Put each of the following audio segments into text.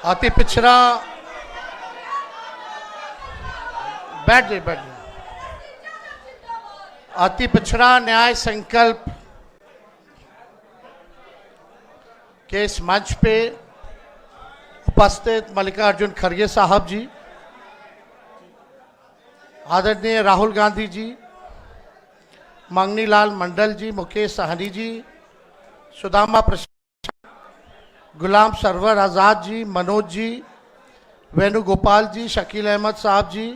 अति पिछड़ा बैठ जाइए। अति पिछड़ा न्याय संकल्प के इस मंच पे उपस्थित मल्लिकार्जुन खड़गे साहब जी, आदरणीय राहुल गांधी जी, मंगनीलाल मंडल जी, मुकेश सहनी जी, सुदामा प्रसाद, गुलाम सरवर आज़ाद जी, मनोज जी, वेणुगोपाल जी, शकील अहमद साहब जी,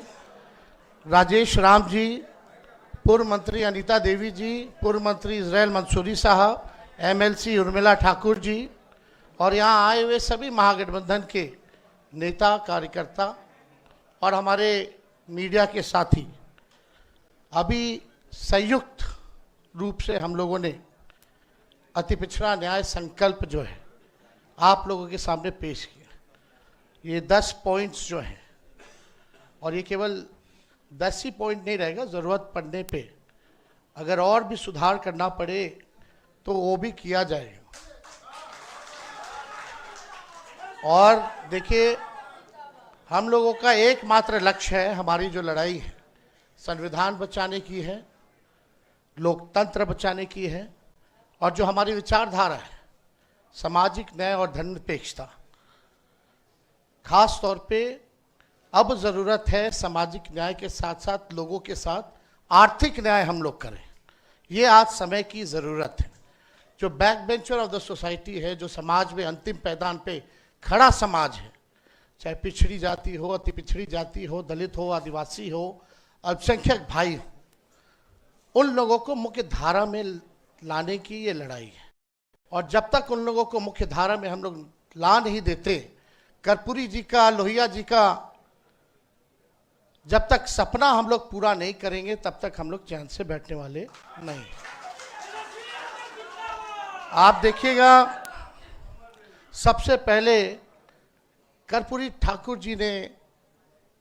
राजेश राम जी, पूर्व मंत्री अनीता देवी जी, पूर्व मंत्री इजराइल मंसूरी साहब, एमएलसी उर्मिला ठाकुर जी और यहाँ आए हुए सभी महागठबंधन के नेता कार्यकर्ता और हमारे मीडिया के साथी, अभी संयुक्त रूप से हम लोगों ने अति पिछड़ा न्याय संकल्प जो है आप लोगों के सामने पेश किया। ये 10 पॉइंट्स जो हैं, और ये केवल 10 ही पॉइंट नहीं रहेगा, ज़रूरत पड़ने पे अगर और भी सुधार करना पड़े तो वो भी किया जाएगा। और देखिए, हम लोगों का एकमात्र लक्ष्य है, हमारी जो लड़ाई है संविधान बचाने की है, लोकतंत्र बचाने की है, और जो हमारी विचारधारा है सामाजिक न्याय और धर्मनिरपेक्षता। खास तौर पे अब ज़रूरत है सामाजिक न्याय के साथ साथ लोगों के साथ आर्थिक न्याय हम लोग करें। ये आज समय की ज़रूरत है। जो back bencher of the society है, जो समाज में अंतिम पैदान पे खड़ा समाज है, चाहे पिछड़ी जाति हो, अति पिछड़ी जाति हो, दलित हो, आदिवासी हो, अल्पसंख्यक भाई हो, उन लोगों को मुख्य धारा में लाने की ये लड़ाई है। और जब तक उन लोगों को मुख्य धारा में हम लोग ला नहीं देते, कर्पूरी जी का, लोहिया जी का जब तक सपना हम लोग पूरा नहीं करेंगे तब तक हम लोग चैन से बैठने वाले नहीं। आप देखिएगा, सबसे पहले कर्पूरी ठाकुर जी ने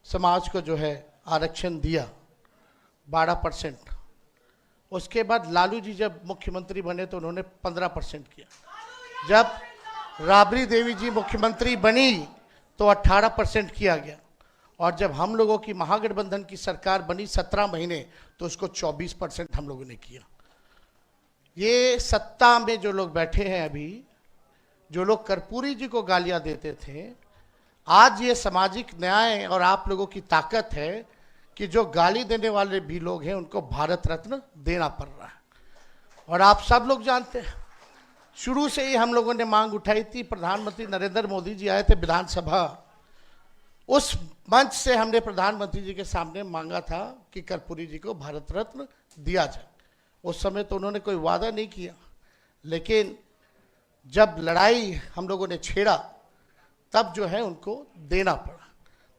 समाज को जो है आरक्षण दिया 12%। उसके बाद लालू जी जब मुख्यमंत्री बने तो उन्होंने 15% किया। जब राबड़ी देवी जी मुख्यमंत्री बनी तो 18% किया गया। और जब हम लोगों की महागठबंधन की सरकार बनी 17 महीने तो उसको 24% हम लोगों ने किया। ये सत्ता में जो लोग बैठे हैं अभी, जो लोग कर्पूरी जी को गालियां देते थे, आज ये सामाजिक न्याय और आप लोगों की ताकत है कि जो गाली देने वाले भी लोग हैं उनको भारत रत्न देना पड़ रहा है। और आप सब लोग जानते हैं, शुरू से ही हम लोगों ने मांग उठाई थी। प्रधानमंत्री नरेंद्र मोदी जी आए थे विधानसभा, उस मंच से हमने प्रधानमंत्री जी के सामने मांगा था कि कर्पूरी जी को भारत रत्न दिया जाए। उस समय तो उन्होंने कोई वादा नहीं किया, लेकिन जब लड़ाई हम लोगों ने छेड़ा तब जो है उनको देना पड़ा।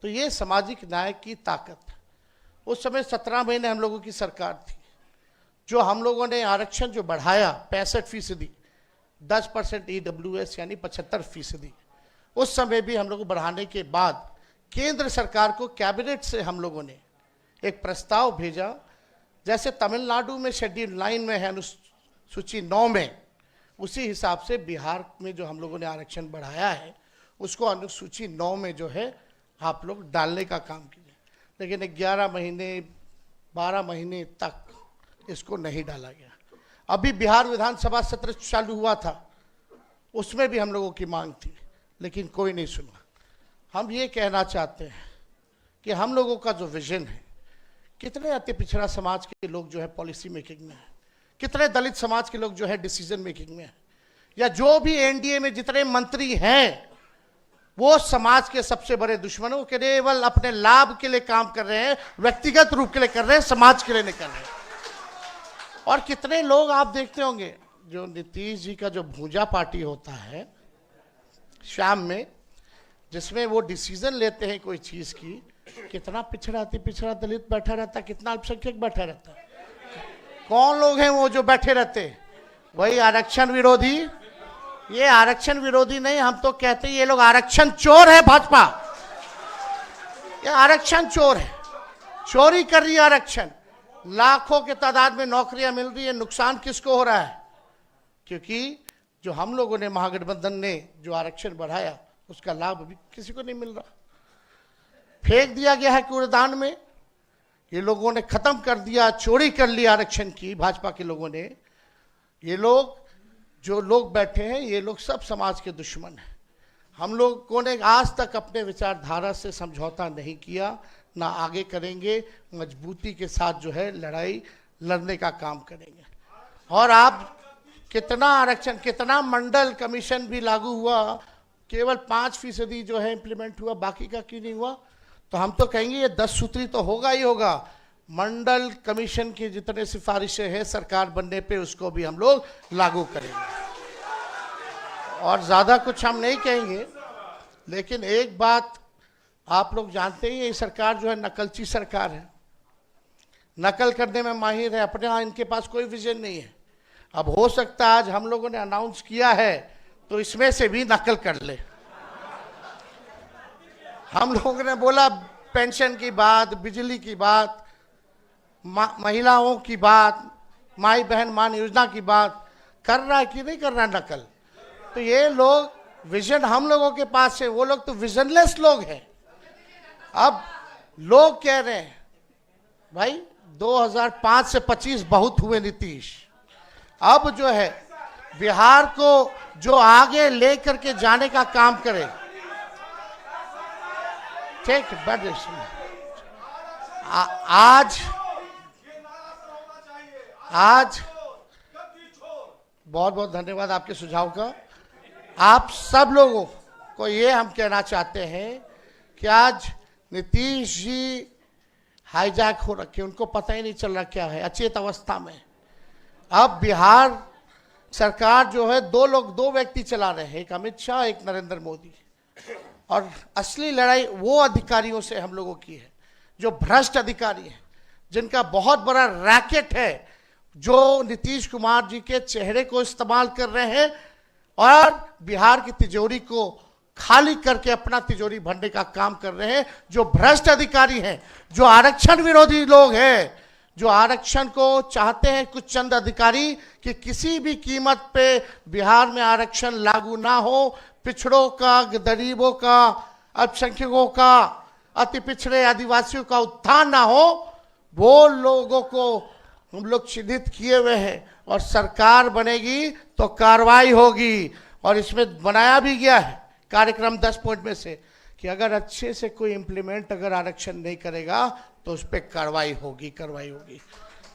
तो ये सामाजिक न्याय की ताकत है। उस समय 17 महीने हम लोगों की सरकार थी। जो हम लोगों ने आरक्षण जो बढ़ाया 65%, 10% EWS यानी 75%, उस समय भी हम लोग बढ़ाने के बाद केंद्र सरकार को कैबिनेट से हम लोगों ने एक प्रस्ताव भेजा। जैसे तमिलनाडु में शेड्यूल 9 में है, अनुसूची 9 में, उसी हिसाब से बिहार में जो हम लोगों ने आरक्षण बढ़ाया है उसको अनुसूची 9 में जो है आप लोग डालने का काम कीजिए। लेकिन 11 महीने 12 महीने तक इसको नहीं डाला गया। अभी बिहार विधानसभा सत्र चालू हुआ था, उसमें भी हम लोगों की मांग थी, लेकिन कोई नहीं सुना। हम ये कहना चाहते हैं कि हम लोगों का जो विजन है, कितने अति पिछड़ा समाज के लोग जो है पॉलिसी मेकिंग में है, कितने दलित समाज के लोग जो है डिसीजन मेकिंग में है, या जो भी एनडीए में जितने मंत्री हैं वो समाज के सबसे बड़े दुश्मनों के केवल अपने लाभ के लिए काम कर रहे हैं, व्यक्तिगत रूप के लिए कर रहे हैं, समाज के लिए नहीं कर रहे हैं। और कितने लोग आप देखते होंगे, जो नीतीश जी का जो भूजा पार्टी होता है शाम में, जिसमें वो डिसीजन लेते हैं कोई चीज की, कितना पिछड़ा अति पिछड़ा दलित बैठा रहता है, कितना अल्पसंख्यक बैठा रहता है। कौन लोग हैं वो जो बैठे रहते हैं? वही आरक्षण विरोधी। ये आरक्षण विरोधी नहीं, हम तो कहते हैं ये लोग आरक्षण चोर है। भाजपा ये आरक्षण चोर है, चोरी कर रही है आरक्षण। लाखों के तादाद में नौकरियां मिल रही है, नुकसान किसको हो रहा है? क्योंकि जो हम लोगों ने महागठबंधन ने जो आरक्षण बढ़ाया उसका लाभ अभी किसी को नहीं मिल रहा, फेंक दिया गया है कूड़ेदान में। ये लोगों ने खत्म कर दिया, चोरी कर लिया आरक्षण की, भाजपा के लोगों ने। ये लोग जो लोग बैठे हैं, ये लोग सब समाज के दुश्मन हैं। हम लोगों ने आज तक अपने विचारधारा से समझौता नहीं किया, ना आगे करेंगे। मजबूती के साथ जो है लड़ाई लड़ने का काम करेंगे। और आप कितना आरक्षण, कितना मंडल कमीशन भी लागू हुआ, केवल 5% जो है इंप्लीमेंट हुआ, बाकी का क्यों नहीं हुआ? तो हम तो कहेंगे ये 10 सूत्री तो होगा ही होगा। मंडल कमीशन की जितने सिफारिशें हैं सरकार बनने पे, उसको भी हम लोग लागू करेंगे। और ज़्यादा कुछ हम नहीं कहेंगे, लेकिन एक बात आप लोग जानते ही, ये सरकार जो है नकलची सरकार है, नकल करने में माहिर है। अपने यहाँ इनके पास कोई विजन नहीं है। अब हो सकता है आज हम लोगों ने अनाउंस किया है तो इसमें से भी नकल कर ले। हम लोगों ने बोला पेंशन की बात, बिजली की बात, महिलाओं की बात, माई बहन मान योजना की बात, कर रहा है कि नहीं कर रहा है नकल? तो ये लोग, विजन हम लोगों के पास है, वो लोग तो विजनलेस लोग हैं। अब लोग कह रहे हैं भाई 2005 से 25 बहुत हुए नीतीश, अब जो है बिहार को जो आगे लेकर के जाने का काम करे। ठीक, आज बहुत बहुत धन्यवाद आपके सुझाव का। आप सब लोगों को ये हम कहना चाहते हैं कि आज नीतीश जी हाईजैक हो रखे, उनको पता ही नहीं चल रहा क्या है, अचेत अवस्था में। अब बिहार सरकार जो है दो व्यक्ति चला रहे हैं, एक अमित शाह, एक नरेंद्र मोदी। और असली लड़ाई वो अधिकारियों से हम लोगों की है जो भ्रष्ट अधिकारी हैं, जिनका बहुत बड़ा रैकेट है, जो नीतीश कुमार जी के चेहरे को इस्तेमाल कर रहे हैं और बिहार की तिजोरी को खाली करके अपना तिजोरी भरने का काम कर रहे हैं। जो भ्रष्ट अधिकारी हैं, जो आरक्षण विरोधी लोग हैं, जो आरक्षण को चाहते हैं कुछ चंद अधिकारी कि किसी भी कीमत पे बिहार में आरक्षण लागू ना हो, पिछड़ों का, गरीबों का, अल्पसंख्यकों का, अति पिछड़े आदिवासियों का उत्थान ना हो, वो लोगों को हम लोग चिन्हित किए हुए हैं। और सरकार बनेगी तो कार्रवाई होगी। और इसमें बनाया भी गया है कार्यक्रम 10 पॉइंट में से कि अगर अच्छे से कोई इम्प्लीमेंट अगर आरक्षण नहीं करेगा तो उस पर कार्रवाई होगी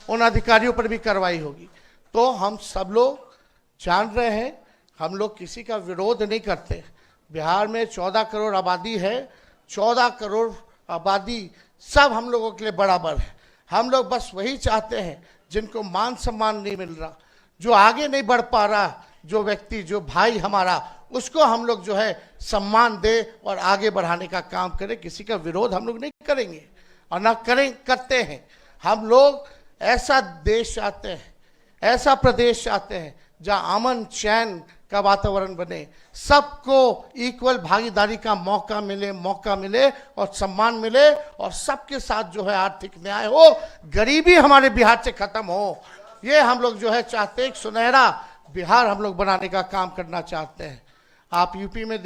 उन अधिकारियों पर भी कार्रवाई होगी। तो हम सब लोग जान रहे हैं, हम लोग किसी का विरोध नहीं करते। बिहार में 14 करोड़ आबादी है, 14 करोड़ आबादी सब हम लोगों के लिए बराबर है। हम लोग बस वही चाहते हैं जिनको मान सम्मान नहीं मिल रहा, जो आगे नहीं बढ़ पा रहा, जो व्यक्ति, जो भाई हमारा, उसको हम लोग जो है सम्मान दे और आगे बढ़ाने का काम करें। किसी का विरोध हम लोग नहीं करेंगे और ना करते हैं। हम लोग ऐसा देश चाहते हैं, ऐसा प्रदेश चाहते हैं जहां अमन चैन का वातावरण बने, सबको इक्वल भागीदारी का मौका मिले और सम्मान मिले, और सबके साथ जो है आर्थिक न्याय हो, गरीबी हमारे बिहार से खत्म हो। ये हम लोग जो है चाहते हैं, एक सुनहरा बिहार हम लोग बनाने का काम करना चाहते हैं। आप यूपी में देख